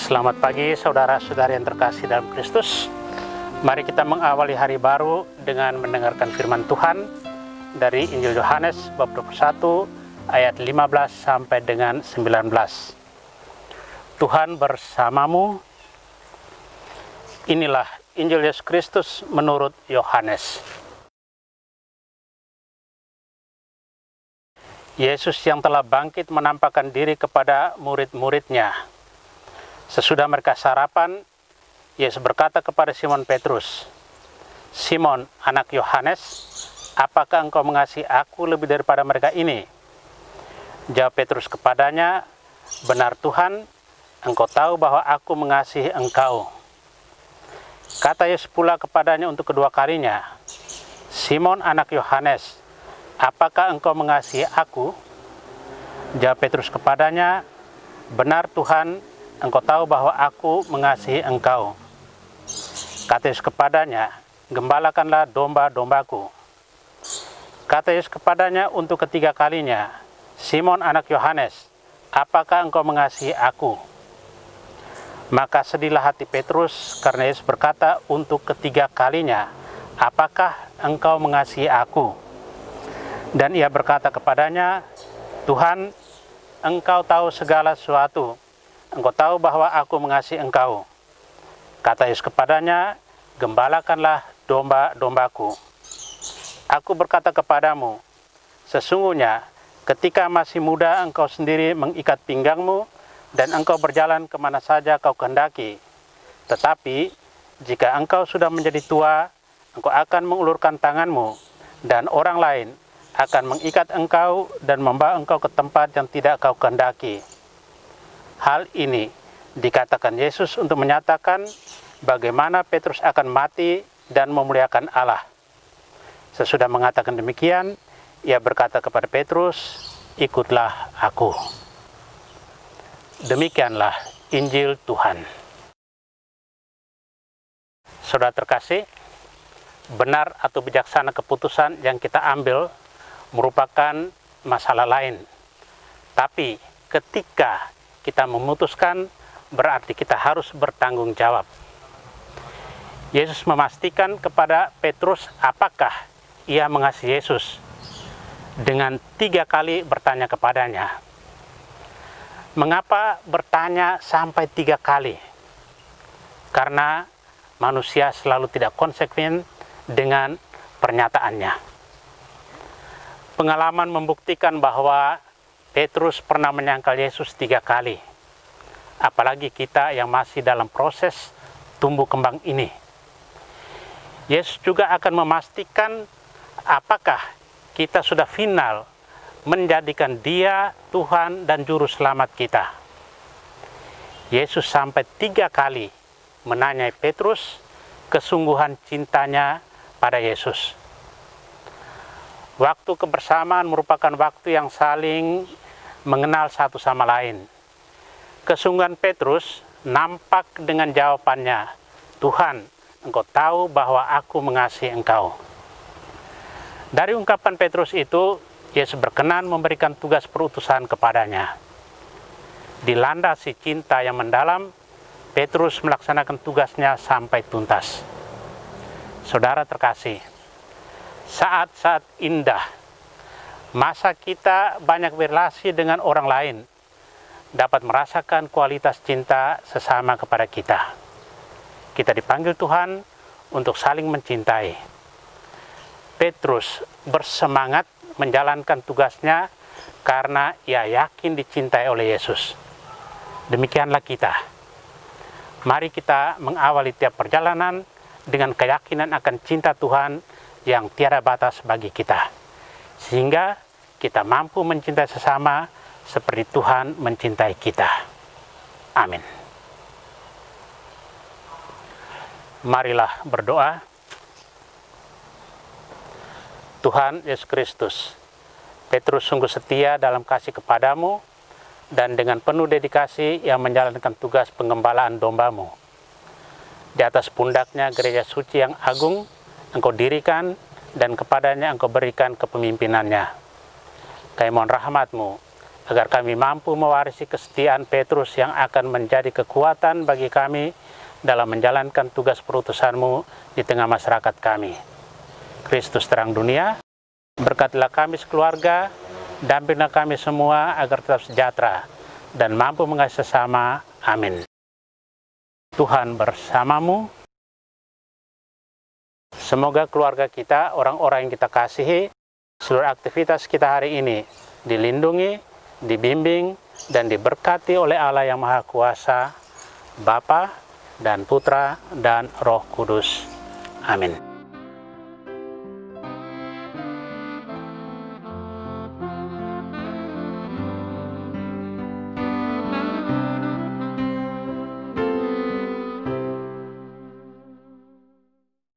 Selamat pagi saudara-saudari yang terkasih dalam Kristus. Mari kita mengawali hari baru dengan mendengarkan firman Tuhan dari Injil Yohanes bab 21 ayat 15 sampai dengan 19. Tuhan bersamamu. Inilah Injil Yesus Kristus menurut Yohanes. Yesus yang telah bangkit menampakkan diri kepada murid-muridnya. Sesudah mereka sarapan, Yesus berkata kepada Simon Petrus, "Simon, anak Yohanes, apakah engkau mengasihi aku lebih daripada mereka ini?" Jawab Petrus kepadanya, "Benar Tuhan, engkau tahu bahwa aku mengasihi engkau." Kata Yesus pula kepadanya untuk kedua kalinya, "Simon, anak Yohanes, apakah engkau mengasihi aku?" Jawab Petrus kepadanya, "Benar Tuhan, engkau tahu bahwa aku mengasihi engkau." Kata Yesus kepadanya, "Gembalakanlah domba-dombaku." Kata Yesus kepadanya untuk ketiga kalinya, "Simon anak Yohanes, apakah engkau mengasihi aku?" Maka sedihlah hati Petrus karena Yesus berkata untuk ketiga kalinya, "Apakah engkau mengasihi aku?" Dan ia berkata kepadanya, "Tuhan, engkau tahu segala sesuatu. Engkau tahu bahwa aku mengasihi engkau." Kata Yesus kepadanya, "Gembalakanlah domba-dombaku. Aku berkata kepadamu, sesungguhnya ketika masih muda engkau sendiri mengikat pinggangmu dan engkau berjalan kemana saja kau kehendaki. Tetapi jika engkau sudah menjadi tua, engkau akan mengulurkan tanganmu dan orang lain akan mengikat engkau dan membawa engkau ke tempat yang tidak kau kehendaki." Hal ini dikatakan Yesus untuk menyatakan bagaimana Petrus akan mati dan memuliakan Allah. Sesudah mengatakan demikian, ia berkata kepada Petrus, "Ikutlah aku." Demikianlah Injil Tuhan. Saudara terkasih, benar atau bijaksana keputusan yang kita ambil merupakan masalah lain. Tapi ketika kita memutuskan, berarti kita harus bertanggung jawab. Yesus memastikan kepada Petrus apakah ia mengasihi Yesus dengan 3 kali bertanya kepadanya. Mengapa bertanya sampai 3 kali? Karena manusia selalu tidak konsekuen dengan pernyataannya. Pengalaman membuktikan bahwa Petrus pernah menyangkal Yesus 3 kali. Apalagi kita yang masih dalam proses tumbuh kembang ini. Yesus juga akan memastikan apakah kita sudah final menjadikan Dia Tuhan dan Juru Selamat kita. Yesus sampai 3 kali menanyai Petrus kesungguhan cintanya pada Yesus. Waktu kebersamaan merupakan waktu yang saling mengenal satu sama lain. Kesungguhan Petrus nampak dengan jawabannya, "Tuhan, engkau tahu bahwa aku mengasihi engkau." Dari ungkapan Petrus itu, Yesus berkenan memberikan tugas perutusan kepadanya. Dilandasi cinta yang mendalam, Petrus melaksanakan tugasnya sampai tuntas. Saudara terkasih, saat-saat indah, masa kita banyak berrelasi dengan orang lain, dapat merasakan kualitas cinta sesama kepada kita. Kita dipanggil Tuhan untuk saling mencintai. Petrus bersemangat menjalankan tugasnya karena ia yakin dicintai oleh Yesus. Demikianlah kita. Mari kita mengawali tiap perjalanan dengan keyakinan akan cinta Tuhan yang tiada batas bagi kita, sehingga kita mampu mencintai sesama seperti Tuhan mencintai kita. Amin. Marilah berdoa. Tuhan Yesus Kristus, Petrus sungguh setia dalam kasih kepadamu dan dengan penuh dedikasi yang menjalankan tugas pengembalaan dombamu. Di atas pundaknya gereja suci yang agung engkau dirikan dan kepadanya engkau berikan kepemimpinannya. Kami mohon rahmat-Mu agar kami mampu mewarisi kesetiaan Petrus yang akan menjadi kekuatan bagi kami dalam menjalankan tugas perutusan-Mu di tengah masyarakat kami. Kristus terang dunia, berkatilah kami sekeluarga, dampinglah kami semua agar tetap sejahtera dan mampu mengasihi sesama. Amin. Tuhan bersamamu. Semoga keluarga kita, orang-orang yang kita kasihi, seluruh aktivitas kita hari ini dilindungi, dibimbing, dan diberkati oleh Allah yang Maha Kuasa, Bapa dan Putra dan Roh Kudus. Amin.